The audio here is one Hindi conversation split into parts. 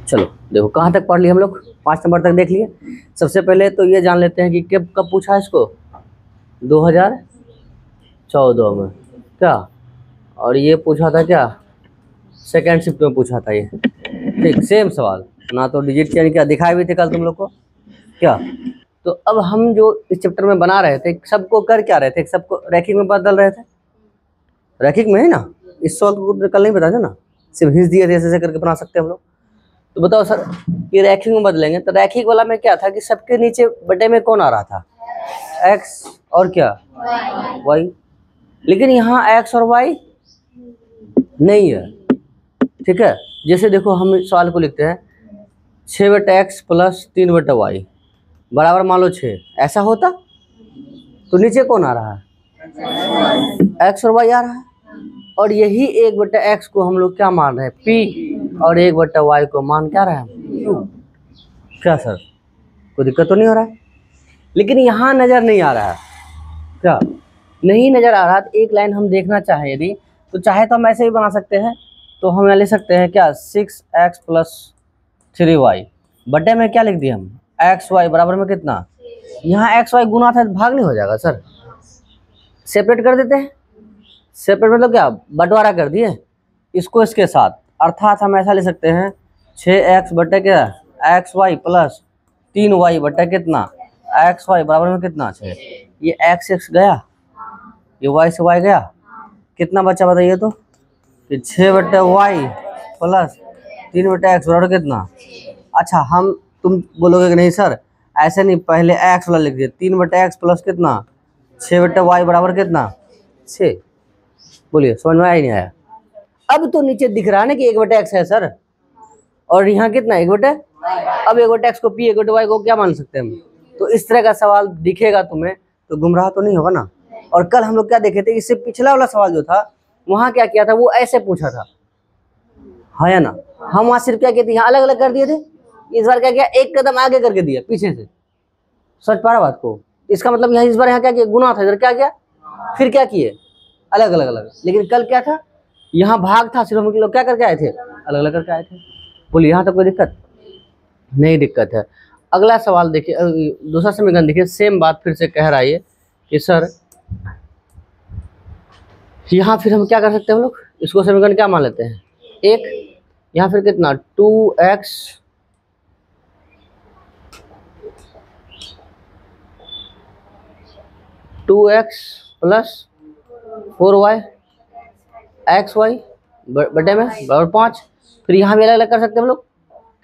चलो देखो कहाँ तक पढ़ लिए हम लोग, 5 नंबर तक देख लिए। सबसे पहले तो ये जान लेते हैं कि कब कब पूछा इसको, 2014 में क्या, और ये पूछा था क्या, सेकेंड शिफ्ट में पूछा था ये। ठीक, सेम सवाल, ना तो डिजिट चेंज किया, दिखाए भी थे कल तुम लोग को क्या। तो अब हम जो इस चैप्टर में बना रहे थे, सबको कर क्या रहे थे, सबको रैखिक में बदल रहे थे, रैखिक में है ना। इस सवाल को कल नहीं बताया था ना, सिर्फ हिंस दिए थे, ऐसे करके बना सकते हैं हम लोग। तो बताओ सर, ये रैखिक में बदलेंगे तो रैखिक वाला में क्या था कि सबके नीचे बटे में कौन आ रहा था, एक्स और क्या, वाई। लेकिन यहाँ एक्स और वाई नहीं है, ठीक है। जैसे देखो हम इस सवाल को लिखते हैं 6/x प्लस 3/y बराबर मान लो 6, ऐसा होता तो नीचे कौन आ रहा है, एक्स और वाई आ रहा है। और यही 1/x को हम लोग क्या मान रहे हैं, p, और 1/y को मान क्या रहे हैं, q। क्या सर कोई दिक्कत तो नहीं हो रहा है, लेकिन यहाँ नज़र नहीं आ रहा है, क्या नहीं नज़र आ रहा। तो एक लाइन हम देखना चाहें यदि, तो चाहे तो हम ऐसे ही बना सकते हैं। तो हम ले सकते हैं क्या, 6x प्लस 3y बटे में क्या लिख दिए हम, xy बराबर में कितना, यहाँ xy गुना था तो भाग नहीं हो जाएगा सर, सेपरेट कर देते हैं। सेपरेट मतलब क्या, बंटवारा कर दिए इसको इसके साथ, अर्थात हम ऐसा ले सकते हैं 6x बटे क्या, xy प्लस 3y बटे कितना, xy बराबर में कितना 6। ये x गया, ये y से y गया, कितना बचा बताइए तो, कि 6/y प्लस 3/x बराबर कितना। अच्छा हम तुम बोलोगे कि नहीं सर ऐसे नहीं, पहले x वाला लिख दिए, 3/x प्लस कितना 6/y बराबर कितना 6। बोलिए समझ में आया नहीं आया। अब तो नीचे दिख रहा है ना कि 1/x है सर, और यहाँ कितना 1/, अब 1/x को p 1/y को क्या मान सकते हैं हम। तो इस तरह का सवाल दिखेगा तुम्हें तो गुमराह तो नहीं होगा ना। और कल हम लोग क्या देखे थे, इससे पिछला वाला सवाल जो था वहाँ क्या किया था, वो ऐसे पूछा था, हाँ या ना। हम वहाँ सिर्फ क्या किए थे, यहाँ अलग अलग कर दिए थे, इस बार क्या किया, एक कदम आगे करके दिया पीछे से। सच पा रहा बात को, इसका मतलब यहाँ इस बार यहाँ क्या किया, गुना था, इधर क्या किया, फिर क्या किए, अलग अलग अलग। लेकिन कल क्या था, यहाँ भाग था, सिर्फ हम लोग क्या करके आए थे, अलग अलग करके आए थे। बोलिए यहाँ तक कोई दिक्कत नहीं, दिक्कत है। अगला सवाल देखिए, दूसरा समीकरण देखिए, सेम बात फिर से कह रहा है ये कि सर यहाँ फिर हम क्या कर सकते हैं, हम लोग इसको समीकरण क्या मान लेते हैं, एक, यहाँ फिर कितना 2x प्लस 4y xy बटे में बराबर 5। फिर यहाँ भी अलग अलग कर सकते हैं हम लोग,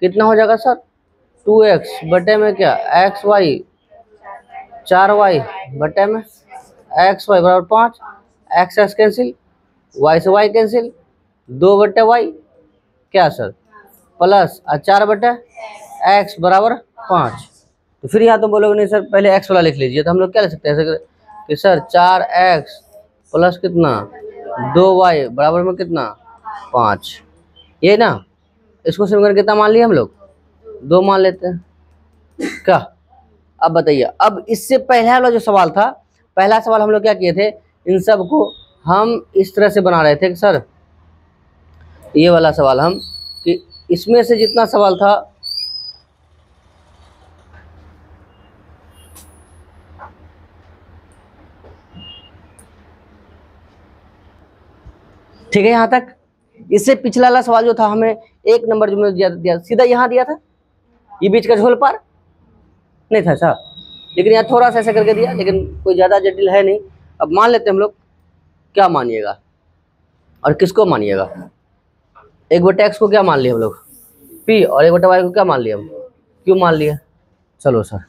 कितना हो जाएगा सर, 2x बटे में क्या xy 4y बटे में xy बराबर 5, x कैंसिल, y से y कैंसिल, 2/y क्या सर प्लस 4/x बराबर 5। तो फिर यहाँ तो बोलोगे नहीं सर पहले x वाला लिख लीजिए, तो हम लोग क्या लिख सकते हैं कि सर 4x प्लस कितना 2y बराबर में कितना 5, ये ना। इसको समीकरण कितना मान लिया हम लोग, 2 मान लेते हैं क्या। अब बताइए, अब इससे पहला वाला जो सवाल था, पहला सवाल हम लोग क्या किए थे, इन सब को हम इस तरह से बना रहे थे कि सर ये वाला सवाल हम, कि इसमें से जितना सवाल था ठीक है यहाँ तक। इससे पिछला वाला सवाल जो था हमें 1 नंबर जो में दिया सीधा यहाँ दिया था, ये बीच का झोल पार नहीं था साहब, लेकिन यहाँ थोड़ा सा ऐसा करके दिया, लेकिन कोई ज़्यादा जटिल है नहीं। अब मान लेते हैं हम लोग, क्या मानिएगा और किसको मानिएगा, 1/x को क्या मान लिया हम लोग p, और 1/y को क्या मान लिया हम, क्यों मान लिया। चलो सर,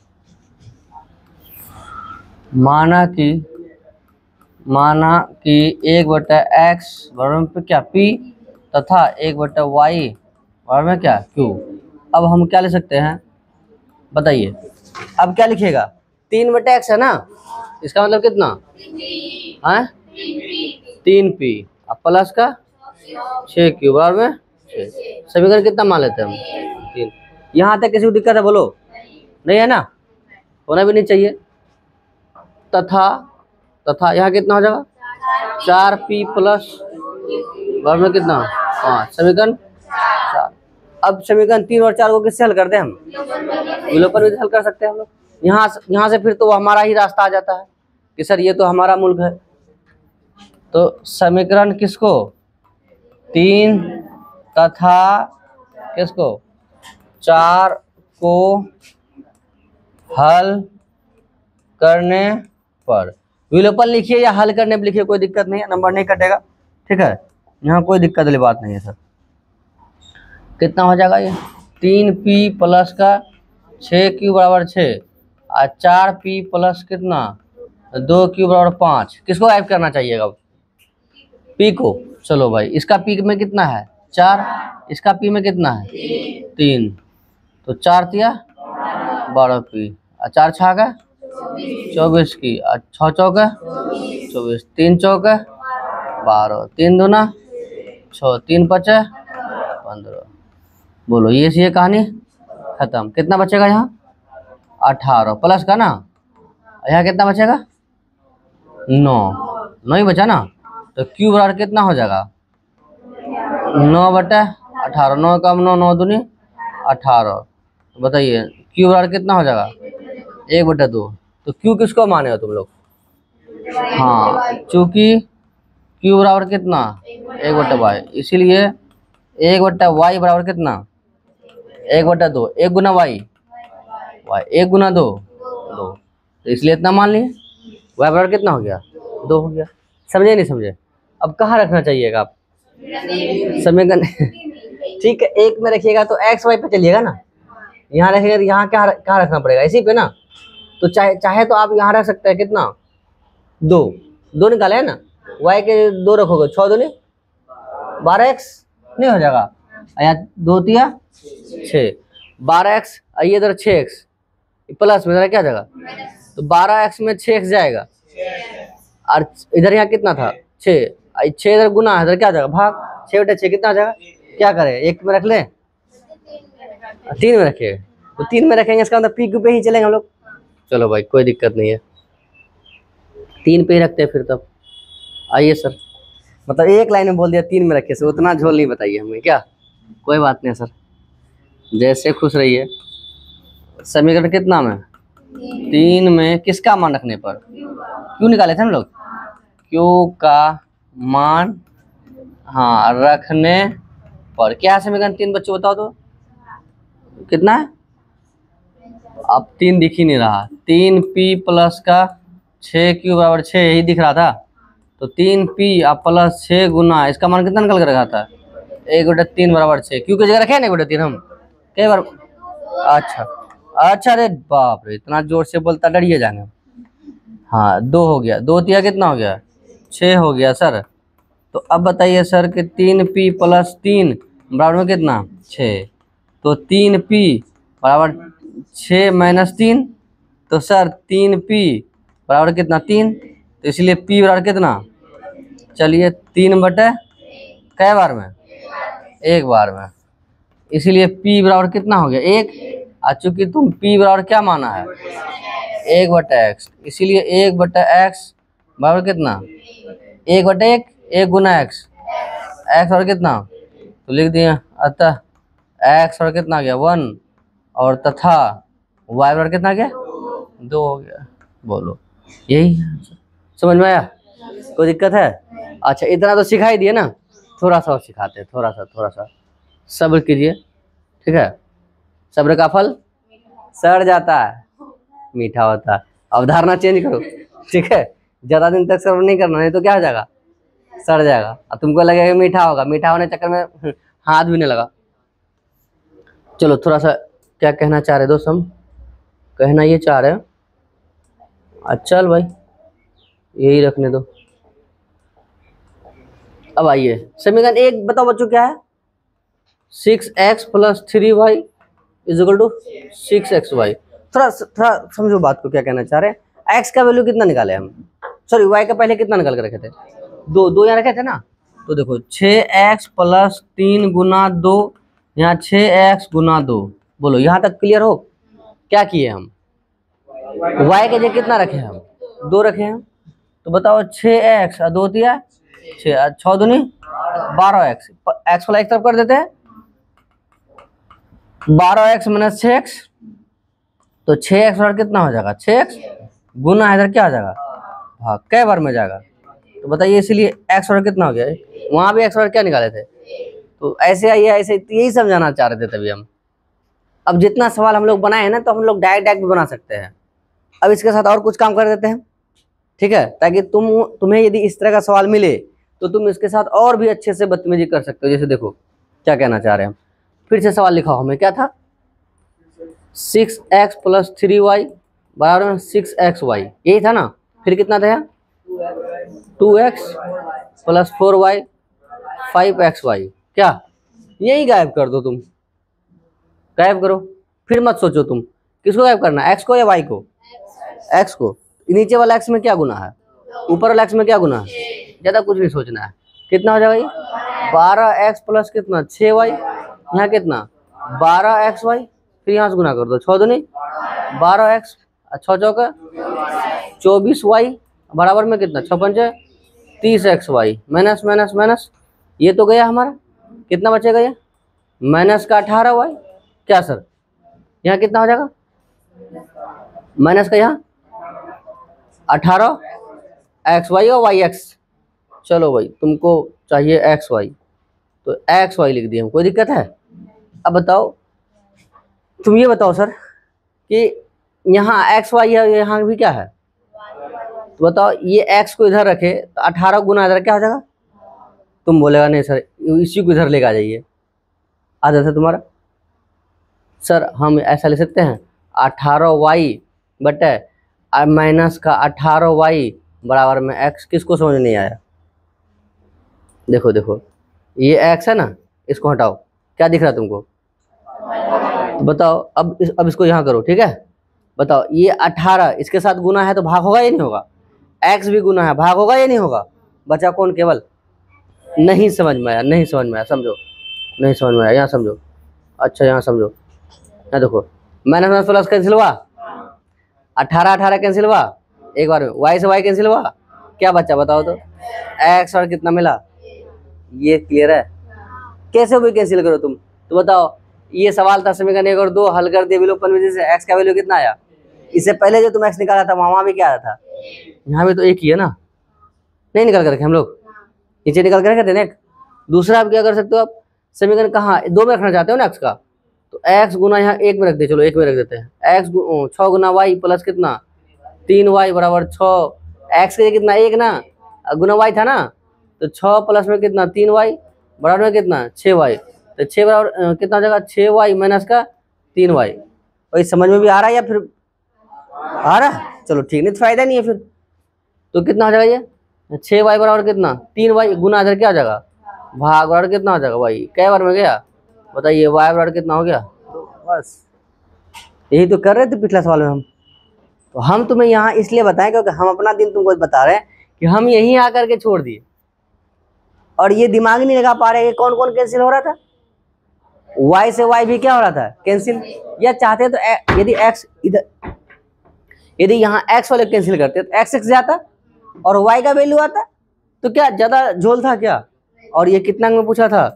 माना कि 1/x बराबर में क्या p तथा 1/y बराबर में क्या q। अब हम क्या ले सकते हैं बताइए, अब क्या लिखिएगा, 3/x है ना, इसका मतलब कितना है 3p, अब प्लस का 6q बराबर में 6। समीकरण कितना मान लेते हैं हम 3। यहाँ तक किसी को दिक्कत है बोलो, नहीं है ना, होना भी नहीं चाहिए। तथा यहाँ कितना हो जाएगा 4p प्लस बराबर में कितना 5, समीकरण 4। अब समीकरण 3 और 4 को किससे हल करते हैं हम? विलोपन विधि हल कर सकते हैं हम लोग। यहाँ से फिर तो हमारा ही रास्ता आ जाता है कि सर ये तो हमारा मुल्क है। तो समीकरण किसको? 3 तथा किसको? 4 को हल करने पर, विलोपन लिखिए या हल करने पर लिखिए, कोई दिक्कत नहीं है, नंबर नहीं कटेगा, ठीक है, यहाँ कोई दिक्कत वाली बात नहीं है सर। कितना हो जाएगा ये? 3p प्लस का 6q बराबर 6 और 4p प्लस कितना 2q बराबर 5। किसको गायब करना चाहिएगा? p को। चलो भाई, इसका p में कितना है 4, इसका p में कितना है 3, तो 4 तिया 12p और 4 छागा 24 की और 6 चौका 24, 3 चौका 12, 3 दूना 6, 3 5 15। बोलो ये कहानी खत्म। कितना बचेगा यहाँ? 18 प्लस का ना, यहाँ कितना बचेगा 9 ही बचा ना, तो क्यू बराबर कितना हो जाएगा 9/18, 9 कम 9, 9 दूनी 18। बताइए क्यू बराबर कितना हो जाएगा 1/2। तो क्यू किसको माने हो तुम लोग? हाँ, चूंकि क्यू बराबर कितना 1/y, इसीलिए 1/y बराबर कितना 1/2, 1 गुना y 1 गुना 2 2, तो इसलिए इतना मान लिए। y बराबर कितना हो गया 2 हो गया। समझे नहीं समझे? अब कहाँ रखना चाहिएगा आप समीकरण? ठीक है, एक में रखिएगा तो एक्स वाई पे चलिएगा ना, यहाँ रखिएगा तो यहाँ कहाँ रखना पड़ेगा? इसी पे ना। तो चाहे तो आप यहाँ रख सकते हैं कितना 2 निकाले है ना, y के 2 रखोगे 6 दूनी 12x नहीं हो जाएगा, यहाँ 2 तिया 6, 12x ये इधर 6x प्लस में इधर क्या जाएगा, तो 12x में 6x जाएगा और इधर यहाँ कितना था 6, 6 इधर गुना है, इधर क्या जाएगा भाग, 6/6 कितना आ जाएगा? क्या करें, 1 में रख लें 3 में रखिए, तो 3 में रखेंगे, इसका मतलब पी क्यू पे ही चलेंगे हम लोग। चलो भाई कोई दिक्कत नहीं है, 3 पे ही रखते हैं फिर। तब आइए सर, मतलब एक लाइन में बोल दिया 3 में रखे, सर उतना झोल नहीं बताइए हमें क्या, कोई बात नहीं सर, जैसे खुश रहिए। समीकरण कितना में 3 में किसका मान रखने पर, क्यों निकाले थे हम लोग, क्यू का मान हाँ रखने पर। क्या है समीकरण 3 बच्चों बताओ तो कितना है? अब 3 दिख ही नहीं रहा, 3p प्लस का 6q बराबर 6 यही दिख रहा था, तो 3p प्लस 6 गुना इसका मान कितना निकल कर रखा था 1/3 बराबर 6, क्यू की जगह रखे ना 1/3 हम कई बार। अच्छा, अरे बाप रे, इतना जोर से बोलता डरिए जाने। हाँ 2 हो गया, 2 तिया कितना हो गया 6 हो गया सर। तो अब बताइए सर कि 3p प्लस 3 बराबर में कितना 6, तो 3p बराबर 6 माइनस 3, तो सर 3p बराबर कितना 3, तो इसलिए p बराबर कितना, चलिए 3/, कै बार में 1 बार में, इसीलिए p बराबर कितना हो गया 1, और चूंकि तुम p बराबर क्या माना है 1/x, इसीलिए 1/x बराबर कितना 1/1, 1 गुना x, x और कितना, तो लिख दिया, अतः x और कितना आ गया 1 और तथा y बराबर कितना आ गया 2 हो गया। बोलो यही समझ में आया, कोई दिक्कत है? अच्छा इतना तो सिखाई दिए ना, थोड़ा सा और सिखाते हैं, थोड़ा सा सब्र कीजिए, ठीक है। सब्र का फल सड़ जाता है, मीठा होता है। अवधारणा चेंज करो, ठीक है, ज़्यादा दिन तक सब्र नहीं करना, नहीं तो क्या हो जाएगा सड़ जाएगा और तुमको लगेगा मीठा होगा, मीठा होने चक्कर में हाथ भी नहीं लगा। चलो थोड़ा सा क्या कहना चाह रहे दोस्त, हम कहना ये चाह रहे हैं, अच्छा भाई यही रखने दो। अब आइए समीकरण 1 बताओ बच्चों क्या है, 6x plus 3y is equal to 6xy। थोड़ा समझो बात को, क्या कहना चाह रहे हैं। x का वैल्यू कितना निकाले हम, सॉरी y का पहले कितना निकाल कर रखे थे 2 यहाँ रखे थे ना, तो देखो 6x प्लस 3 गुना 2, यहाँ 6x गुना 2। बोलो यहाँ तक क्लियर हो? क्या किए हम, y के जगह कितना रखे हम 2 रखे हैं, तो बताओ 6x और 2 दिया 6 दूनी 12x, x वाला एक तरफ कर देते हैं, 12x माइनस 6x, तो 6x और कितना हो जाएगा 6x गुना इधर क्या हो जाएगा भाग, कै बार में जाएगा तो बताइए, इसीलिए x और कितना हो गया, वहां भी x और क्या निकाले थे, तो ऐसे आइए ऐसे, यही समझाना चाह रहे थे तभी हम। अब जितना सवाल हम लोग बनाए हैं ना, तो हम लोग डायरेक्ट भी बना सकते हैं। अब इसके साथ और कुछ काम कर देते हैं, ठीक है, ताकि तुम्हें यदि इस तरह का सवाल मिले तो तुम इसके साथ और भी अच्छे से बदतमीजी कर सकते हो। जैसे देखो क्या कहना चाह रहे हैं, फिर से सवाल लिखा हमें, क्या था 6x प्लस 3y बराबर 6xy, यही था ना। फिर कितना था 2x प्लस 4y 5xy, क्या यही गायब कर दो, तुम गायब करो, फिर मत सोचो तुम किसको गायब करना, x को या y को, x को। नीचे वाला x में क्या गुना है, ऊपर वाला x में क्या गुना है, ज्यादा कुछ नहीं सोचना है। कितना हो जाएगा ये 12x प्लस कितना 6y, यहाँ कितना 12xy, फिर यहाँ से गुना कर दो, 6 दूनी 12x, 6 चौका 24y बराबर में कितना 6 पंचे 30xy माइनस माइनस माइनस, ये तो गया हमारा, कितना बचेगा ये माइनस का 18y, क्या सर यहाँ कितना हो जाएगा माइनस का यहाँ 18xy और yx, चलो भाई तुमको चाहिए xy, तो xy लिख दिया, कोई दिक्कत है। अब बताओ तुम ये बताओ सर कि यहाँ xy है, यहाँ भी क्या है, तो बताओ ये x को इधर रखे तो 18 गुना इधर क्या हो जाएगा, तुम बोलेगा नहीं सर इसी को इधर लेकर आ जाइए, आ जाता तुम्हारा। सर हम ऐसा ले सकते हैं 18y बटे माइनस का 18y बराबर में x, किसको समझ नहीं आया, देखो देखो ये x है ना, इसको हटाओ, क्या दिख रहा है तुमको, तो बताओ अब इसको यहाँ करो, ठीक है, बताओ ये 18 इसके साथ गुना है तो भाग होगा या नहीं होगा, x भी गुना है भाग होगा या नहीं होगा, बचा कौन केवल, नहीं समझ में आया, नहीं समझ में आया, समझो नहीं समझ में आया, यहाँ समझो, अच्छा यहाँ समझो, यहाँ देखो माइनस माइनस प्लस कैंसिल हुआ, 18 18 कैंसिल हुआ एक बार में, y से y कैंसिल हुआ, क्या बच्चा बताओ तो, x और कितना मिला, ये क्लियर है, कैसे भी कैंसिल करो तुम, तो बताओ ये सवाल था समीकरण 1 और 2 हल कर दिए विलोपन विधि से, x का वैल्यू कितना आया, इससे पहले जो तुम x निकाला था वहां भी क्या आया था, यहाँ भी तो एक ही है ना, नहीं निकल कर रखे हम लोग, नीचे निकल कर रखे थे ना। दूसरा आप क्या कर सकते हो, आप समीकरण कहाँ 2 में रखना चाहते हो ना x का, तो x गुना यहाँ 1 में रख दे, चलो 1 में रख देते हैं, x 6 गुना y प्लस कितना 3y बराबर 6, x के कितना 1 ना गुना y था ना, तो 6 प्लस में कितना 3y बराबर में कितना 6y, तो 6 बराबर कितना हो जाएगा 6y माइनस का 3y, वही समझ में भी आ रहा है या फिर आ रहा है, चलो ठीक, नहीं तो फायदा नहीं है फिर, तो कितना हो जाएगा ये 6y बराबर कितना 3y गुना इधर क्या हो जाएगा भाग बराबर कितना हो जाएगा भाई, कै बार में गया बताइए, y बराबर कितना हो गया, तो बस यही तो कर रहे थे पिछला सवाल में हम, तो हम तुम्हें यहाँ इसलिए बताएं क्योंकि हम अपना दिन तुमको बता रहे हैं कि हम यहीं आकर के छोड़ दिए, और ये दिमाग नहीं लगा पा रहे कि कौन कौन कैंसिल हो रहा था, y से y भी क्या हो रहा था कैंसिल, या चाहते तो यदि x इधर, यदि यहाँ x वाले कैंसिल करते तो x जाता और y का वैल्यू आता, तो क्या ज्यादा झोल था क्या, और ये कितना अंक में पूछा था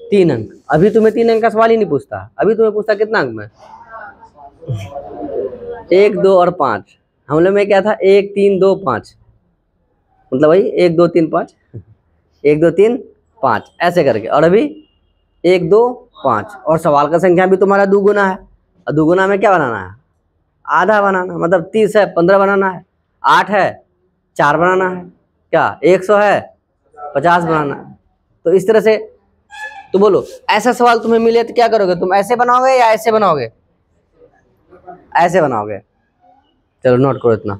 3 अंक, अभी तुम्हें 3 अंक का सवाल ही नहीं पूछता, अभी तुम्हें पूछता कितना अंक में 1 2 और 5, हम लोग में क्या था 1 3 2 5, मतलब भाई 1 2 3 5 1 2 3 5 ऐसे करके, और अभी 1 2 5, और सवाल का संख्या भी तुम्हारा दुगुना है, और दुगुना में क्या बनाना है आधा बनाना, मतलब 30 है 15 बनाना है, 8 है 4 बनाना है, क्या 100 है 50 बनाना है, तो इस तरह से। तो बोलो ऐसा सवाल तुम्हें मिले तो क्या करोगे, तुम ऐसे बनाओगे या ऐसे बनाओगे, ऐसे बनाओगे, चलो नोट करो इतना।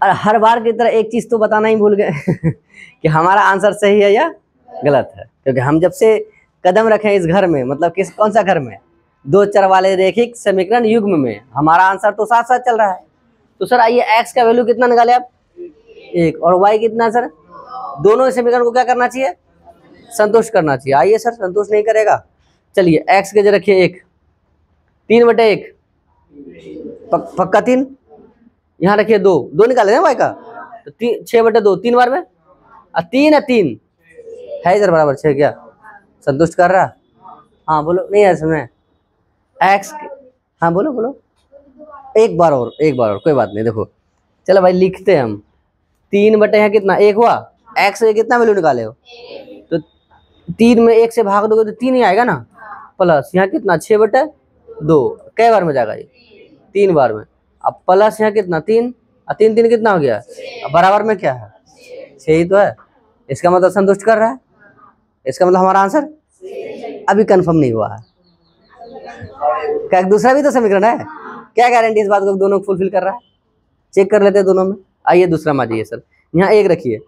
और हर बार की तरह एक चीज तो बताना ही भूल गए कि हमारा आंसर सही है या गलत है, क्योंकि हम जब से कदम रखे इस घर में, मतलब कौन सा घर में, 2 चर वाले रैखिक समीकरण युग्म में, हमारा आंसर तो साथ साथ चल रहा है। तो सर आइए x का वैल्यू कितना निकाले आप 1, और y कितना सर, दोनों समीकरण को क्या करना चाहिए संतुष्ट करना चाहिए, आइए सर संतुष्ट नहीं करेगा, चलिए x के जगह रखिए 1, 3/1 पक्का 3, यहाँ रखिए 2 2 निकाले ना y का, तो 6/2 3 बार में, और 3 है 3 है इधर बराबर 6 क्या संतुष्ट कर रहा? हाँ बोलो, नहीं है इसमें एक्स। हाँ बोलो बोलो, एक बार और कोई बात नहीं। देखो चलो भाई लिखते हैं हम, 3 बटे यहाँ कितना 1 हुआ, एक्स से कितना वैल्यू निकाले हो, तो 3 में 1 से भाग दोगे तो 3 ही आएगा ना, प्लस यहाँ कितना 6 बटे 2, कई बार में जाएगा ये 3 बार में। अब प्लस यहाँ कितना 3, 3 3 कितना हो गया, अब बराबर में क्या है 6 ही तो है, इसका मतलब संतुष्ट कर रहा है, इसका मतलब हमारा आंसर अभी कंफर्म नहीं हुआ है। क्या दूसरा भी तो समीकरण है, क्या गारंटी इस बात को दोनों को फुलफिल कर रहा है, चेक कर लेते हैं दोनों में। आइए दूसरा मान जाइए सर, यहाँ 1 रखिए,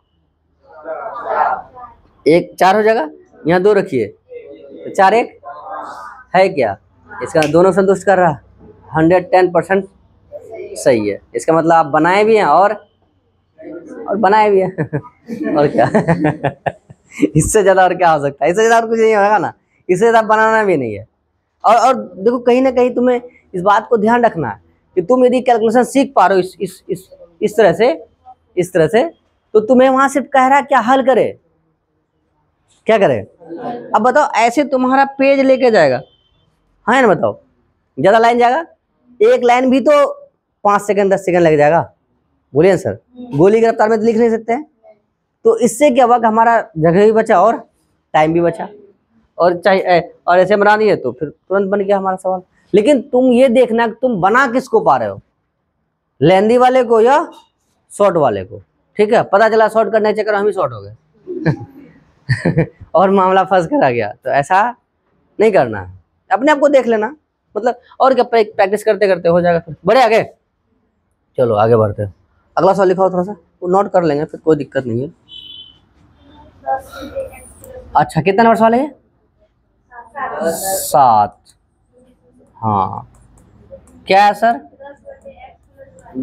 1 4 हो जाएगा, यहाँ 2 रखिए तो 4 1 है क्या, इसका दोनों संतुष्ट कर रहा है, 110% सही है। इसका मतलब आप बनाए भी हैं और बनाए भी हैं और क्या इससे ज़्यादा और क्या हो सकता है, इससे ज़्यादा और कुछ नहीं होगा ना, इससे ज़्यादा बनाना भी नहीं है। और देखो कहीं ना कहीं तुम्हें इस बात को ध्यान रखना है कि तुम यदि कैलकुलेशन सीख पा रहे हो इस तरह से तो तुम्हें वहाँ सिर्फ कह रहा है क्या हल करे, क्या करे। अब बताओ ऐसे तुम्हारा पेज लेके जाएगा, हाँ ना, बताओ ज़्यादा लाइन जाएगा, एक लाइन भी तो 5 सेकंड 10 सेकंड लग जाएगा, बोलिए सर, गोली की रफ्तार में तो लिख नहीं सकते हैं। तो इससे क्या हुआ कि हमारा जगह भी बचा और टाइम भी बचा, और चाहिए और ऐसे बना दिए तो फिर तुरंत बन गया हमारा सवाल। लेकिन तुम ये देखना कि तुम बना किसको पा रहे हो, लेंदी वाले को या शॉर्ट वाले को, ठीक है। पता चला शॉर्ट करने के चक्कर हम ही शॉर्ट हो गए और मामला फंस कर आ गया, तो ऐसा नहीं करना है, अपने आप को देख लेना, मतलब और क्या, प्रैक्टिस करते करते हो जाएगा, फिर बढ़े आगे। चलो आगे बढ़ते हैं, अगला सवाल लिखाओ, थोड़ा सा वो नोट कर लेंगे, फिर कोई दिक्कत नहीं है। अच्छा कितना नंबर सवाल है, 7। हाँ क्या है सर,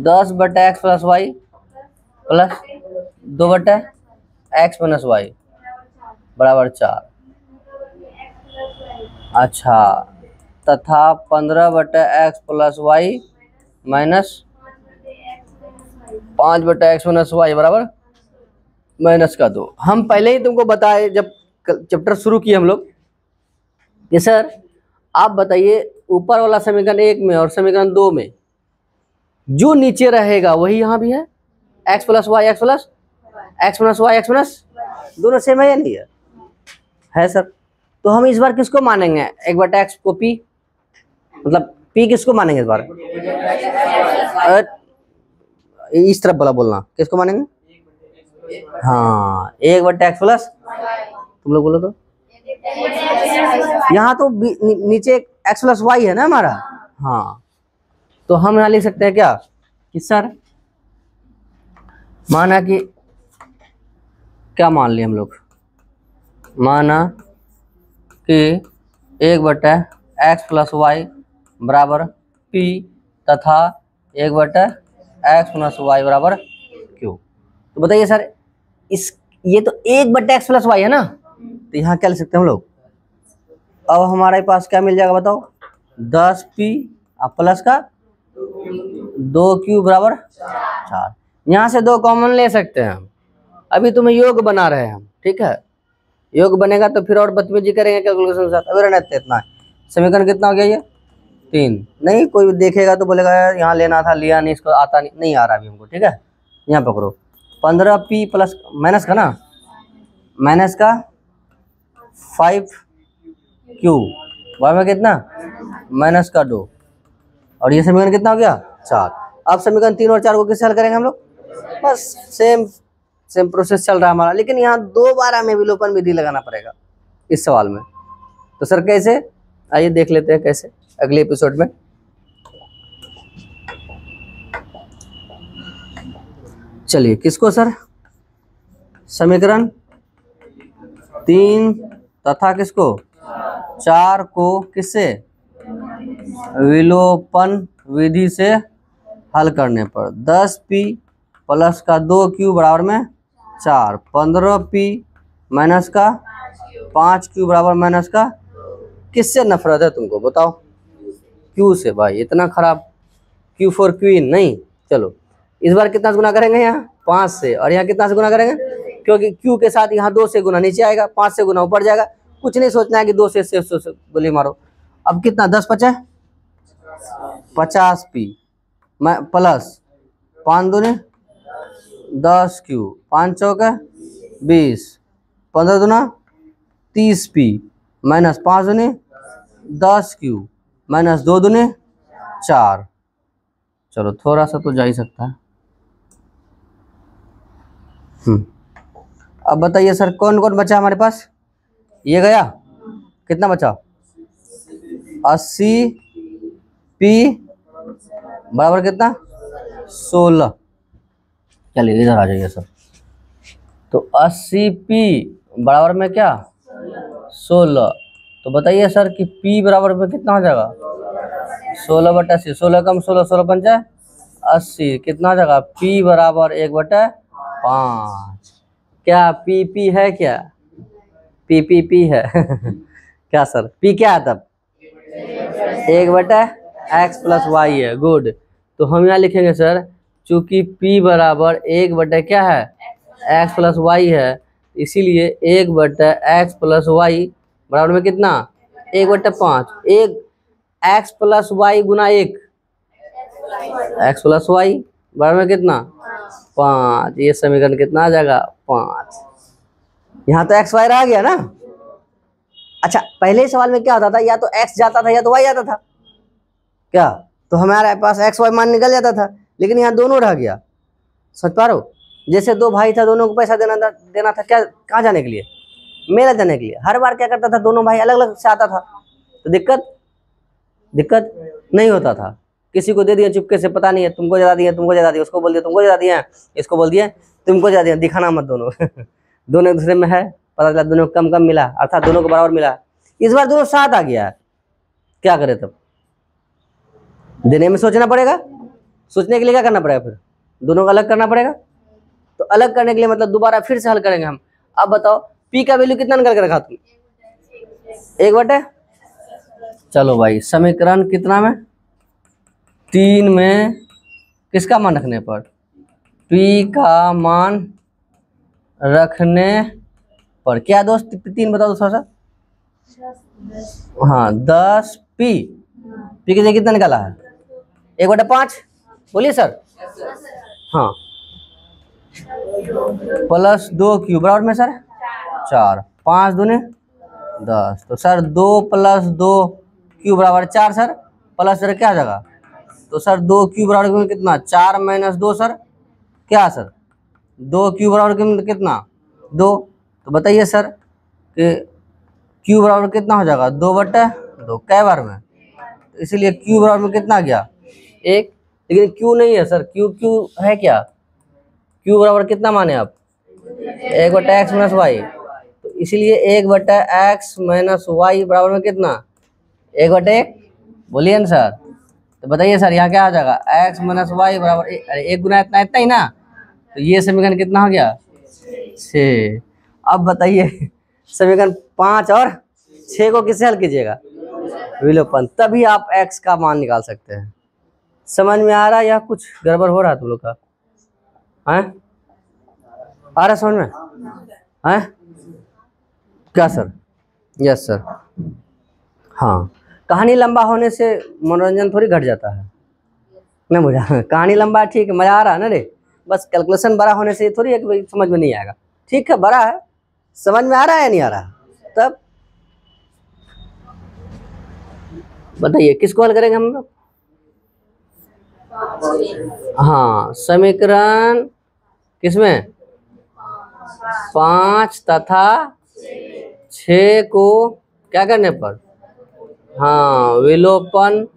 10 बटे एक्स प्लस वाई प्लस 2 बटे एक्स माइनस वाई बराबर 4। अच्छा तथा 15 बटे एक्स प्लस वाई माइनस 5 बटे एक्स माइनस वाई बराबर माइनस का 2। हम पहले ही तुमको बताए जब चैप्टर शुरू किए हम लोग कि सर आप बताइए ऊपर वाला समीकरण 1 में और समीकरण 2 में जो नीचे रहेगा वही यहाँ भी है, x plus y x plus x minus y x minus, दोनों सेम है या नहीं है सर। तो हम इस बार किसको मानेंगे, 1 बटा एक्स को पी, मतलब पी किसको मानेंगे इस बार, इस तरफ वाला बोलना, किसको मानेंगे, हाँ 1 बटा एक्स प्लस, तुम लोग बोलो तो, यहाँ तो नीचे एक्स प्लस वाई है ना हमारा, हाँ तो हम यहाँ लिख सकते हैं क्या कि सर माना कि क्या मान लिया हम लोग, माना कि 1 बटा एक्स प्लस वाई बराबर पी तथा 1 बटा एक्स प्लस वाई बराबर क्यू। तो बताइए सर ये तो 1 बटा एक्स प्लस वाई है ना, तो यहाँ क्या लिख सकते हैं हम लोग, अब हमारे पास क्या मिल जाएगा बताओ, 10p प्लस का 2q बराबर 4। यहाँ से 2 कॉमन ले सकते हैं हम, अभी तुम्हें योग बना रहे हैं हम, ठीक है, योग बनेगा तो फिर और बदतमीजी करेंगे कैलकुलेशन के साथ। अभी रहना इतना है, समीकरण कितना हो गया ये 3, नहीं कोई देखेगा तो बोलेगा यार यहाँ लेना था लिया नहीं, इसको आता नहीं आ रहा अभी हमको, ठीक है। यहाँ पकड़ो 15p प्लस माइनस का ना, माइनस का 5q वाई में कितना माइनस का 2, और ये समीकरण कितना हो गया 4। अब समीकरण 3 और 4 को किससे हल करेंगे हम लोग, बस सेम प्रोसेस चल रहा है हमारा, लेकिन यहाँ दोबारा में विलोपन विधि लगाना पड़ेगा इस सवाल में। तो सर कैसे, आइए देख लेते हैं कैसे अगले एपिसोड में। चलिए किसको सर, समीकरण 3 तथा किसको 4 को किससे, विलोपन विधि से हल करने पर 10p प्लस का 2q बराबर में 4, 15p माइनस का 5q बराबर माइनस का, किससे नफरत है तुमको बताओ, q से। भाई इतना खराब, q फॉर क्वीन नहीं। चलो इस बार कितना से गुना करेंगे, यहाँ 5 से, और यहाँ कितना से गुना करेंगे क्योंकि क्यू के साथ यहाँ 2 से गुना नीचे आएगा, 5 से गुना ऊपर जाएगा। कुछ नहीं सोचना है कि 2 से गोली मारो। अब कितना 10 बचा 50p प्लस 5 दूनी 10q 5 चौके 20 15 दूना 30p माइनस 5 दूनी 10q माइनस 2 दूनी 4। चलो थोड़ा सा तो जा ही सकता है। अब बताइए सर कौन कौन बचा हमारे पास? ये गया, कितना बचा 80p बराबर कितना 16। चलिए इधर आ जाइए सर। तो 80p बराबर में क्या 16। तो बताइए सर कि p बराबर में कितना हो जाएगा 16/80। 16 कम 16 16 पंचा 80 कितना हो जाएगा p बराबर 1/5। क्या p है क्या p है क्या सर p क्या है तब 1/x + y है। गुड। तो हम यहाँ लिखेंगे सर चूंकि p बराबर 1 क्या है x + y है, इसीलिए 1/x + y बराबर में कितना 1/5। 1 x + y गुना 1 x + y बराबर में कितना 5। ये समीकरण कितना आ जाएगा 5। यहाँ तो x y रह गया ना। अच्छा पहले सवाल में क्या होता था, या तो x जाता था या तो y आता था क्या, तो हमारे पास x y मान निकल जाता था। लेकिन यहाँ दोनों रह गया। समझ पा रहे हो? जैसे 2 भाई था, दोनों को पैसा देना था क्या, कहाँ जाने के लिए मेला जाने के लिए। हर बार क्या करता था दोनों भाई अलग अलग से आता था, तो दिक्कत नहीं होता था। किसी को दे दिया चुपके से, पता नहीं है तुमको ज़्यादा दिया तुमको ज़्यादा दिया, उसको बोल दिया तुमको ज़्यादा दिया, इसको बोल दिया तुमको ज़्यादा दिया, दिखाना मत दोनों दोनों एक दूसरे में है, पता चला दोनों को कम कम मिला, अर्थात दोनों को बराबर मिला। इस बार दोनों साथ आ गया है, क्या करे तब देने में सोचना पड़ेगा। सोचने के लिए क्या करना पड़ेगा, फिर दोनों को अलग करना पड़ेगा। तो अलग करने के लिए मतलब दोबारा फिर से हल करेंगे हम। अब बताओ p का वैल्यू कितना निकाल के रखा तुम 1/। चलो भाई समीकरण कितना में 3 में किसका मान रखने पर p का मान रखने पर क्या दोस्त 3 बताओ थोड़ा सा। हाँ 10p p की जगह कितना निकाला है 1/5। बोलिए सर। हाँ प्लस 2q बराबर में सर 4 5 दूने 10। तो सर 2 + 2q बराबर 4 सर, प्लस सर क्या आ जाएगा, तो सर 2q बराबर में कितना 4 - 2 सर क्या सर 2q बराबर कितना 2। तो बताइए सर कि q बराबर कितना हो जाएगा 2/2 कै बार में, तो इसीलिए q बराबर में कितना आ गया 1। लेकिन q नहीं है सर, q है क्या, q बराबर कितना माने आप 1/x - y। तो इसीलिए 1/x - y बराबर में कितना 1/1। बोलिए ना सर। तो बताइए सर यहाँ क्या आ जाएगा x - y बराबर 1 गुना इतना ही ना। तो ये समीकरण कितना हो गया 6। अब बताइए समीकरण 5 और 6 को किससे हल कीजिएगा विलोपन, तभी आप x का मान निकाल सकते हैं। समझ में आ रहा है या कुछ गड़बड़ हो रहा है तुम लोग का, है आ रहा समझ में है क्या सर। Yes sir. हाँ कहानी लंबा होने से मनोरंजन थोड़ी घट जाता है, मैं बुझा कहानी लंबा ठीक है मजा आ रहा है ना रे, बस कैलकुलेशन बड़ा होने से थोड़ी है कि भाई समझ में नहीं आएगा। ठीक है बड़ा है, समझ में आ रहा है या नहीं आ रहा, तब बताइए किसको हल करेंगे हम लोग। हाँ समीकरण किसमें 5 तथा 6 को क्या करने पर, हाँ विलोपन।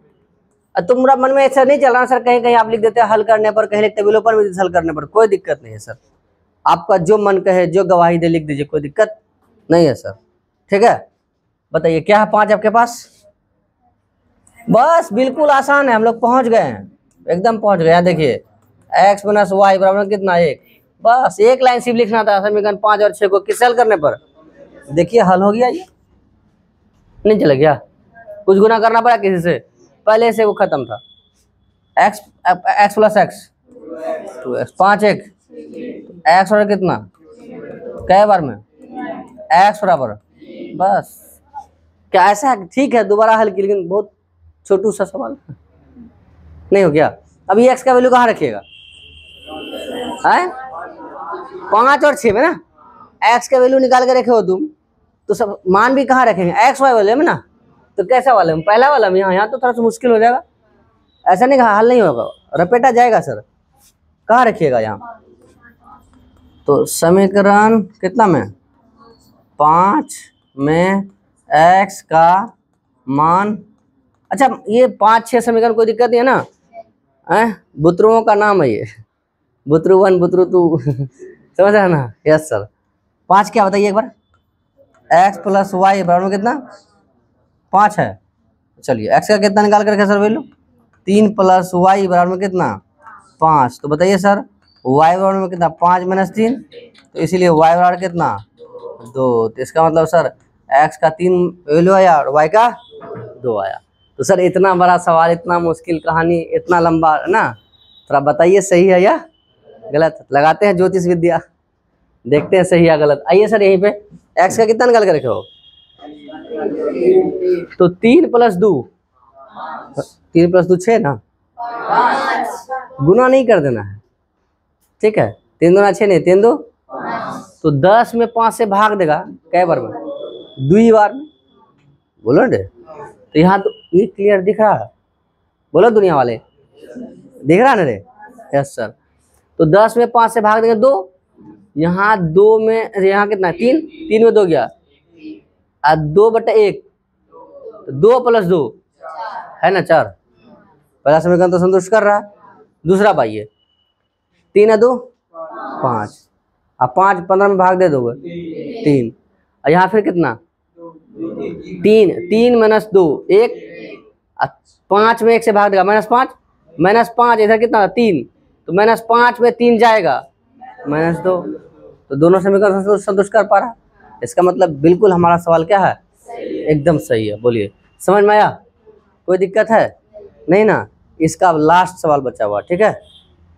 तुम्हारा मन में ऐसा नहीं चल रहा सर, कहीं कहीं आप लिख देते हैं हल करने पर, कहीं लिखते विलोपन में हल करने पर, कोई दिक्कत नहीं है सर। आपका जो मन कहे जो गवाही दे लिख दीजिए, कोई दिक्कत नहीं है सर। ठीक है बताइए क्या है 5 आपके पास, बस बिल्कुल आसान है, हम लोग पहुंच गए हैं, एकदम पहुंच गए। यहाँ देखिए x - y बराबर कितना 1, बस एक लाइन सिर्फ लिखना था समीकरण 5 और 6 को किससे हल करने पर। देखिए हल हो गया, ये नहीं चला गया, कुछ गुना करना पड़ा किसी से, पहले से वो खत्म था। x + x 2x 5 1 x और कितना कै बार में x बराबर, बस क्या ऐसा है? ठीक है, दोबारा हल की, लेकिन बहुत छोटू सा सवाल नहीं हो गया। अभी x का वैल्यू कहाँ रखिएगा? 5 और 6 में ना x का वैल्यू निकाल के रखे हो तुम, तो सब मान भी कहाँ रखेंगे? x y वाले में ना। तो कैसा वाले में? पहला वाला में। यहाँ तो थोड़ा सा मुश्किल हो जाएगा, ऐसा नहीं, हल नहीं होगा, रपेटा जाएगा सर। कहाँ रखिएगा? यहाँ। तो समीकरण कितना में? 5 में x का मान, अच्छा ये 5-6 समीकरण कोई दिक्कत नहीं है ना? बुतरुओं का नाम है ये, बुतरू 1 बुतरू 2 समझ रहे ना? Yes sir. 5 क्या बताइए एक बार? x प्लस वाई बराबर कितना? 5 है। चलिए x का कितना निकाल कर रखे सर वैल्यू? 3 प्लस वाई बराबर में कितना? 5। तो बताइए सर y बराबर में कितना? 5 माइनस 3, तो इसीलिए y बराबर कितना? 2। तो इसका मतलब सर x का 3 वैल्यू आया और y का 2 आया। तो सर इतना बड़ा सवाल, इतना मुश्किल कहानी, इतना लंबा ना, थोड़ा बताइए सही है या गलत? लगाते हैं ज्योतिष विद्या, देखते हैं सही या गलत। आइए सर यहीं पे x का कितना निकाल के रखे हो? तो 3 प्लस 2, 3 प्लस 2 6 ना, गुना नहीं कर देना है, ठीक है? 3 दूना 6 नहीं, 3 2, तो 10 में 5 से भाग देगा कै बार में? 2 बार में। बोलो रे, तो यहाँ तो ये क्लियर दिख रहा है? बोलो दुनिया वाले, दिख रहा है ना रे? Yes sir. तो 10 में 5 से भाग देंगे 2, यहाँ 2 में, यहाँ कितना? 3, 3 में 2 गया, 2/1, 2 प्लस 2 है ना 4। पहला समीकरण तो संतुष्ट कर रहा है। दूसरा पाइए, 3 है 2 5, अब 5 15 में भाग दे दोगे 3, और यहाँ फिर कितना? 3 माइनस 2 1, 5 में 1 से भाग देगा -5, -5 इधर कितना? 3, तो -5 में 3 जाएगा -2, तो दोनों समीकरण संतुष्ट कर पा रहा। इसका मतलब बिल्कुल हमारा सवाल क्या है? एकदम सही है। बोलिए, समझ में आया? कोई दिक्कत है नहीं ना? इसका लास्ट सवाल बचा हुआ, ठीक है?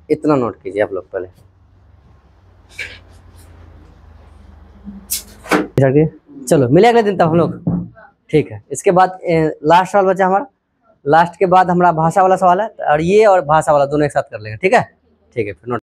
इतना नोट कीजिए आप लोग पहले। चलो मिले अगले दिन तब हम लोग, ठीक है? इसके बाद लास्ट सवाल बचा हमारा, लास्ट के बाद हमारा भाषा वाला सवाल है, और ये और भाषा वाला दोनों एक साथ कर लेंगे, ठीक है? ठीक है, फिर नोट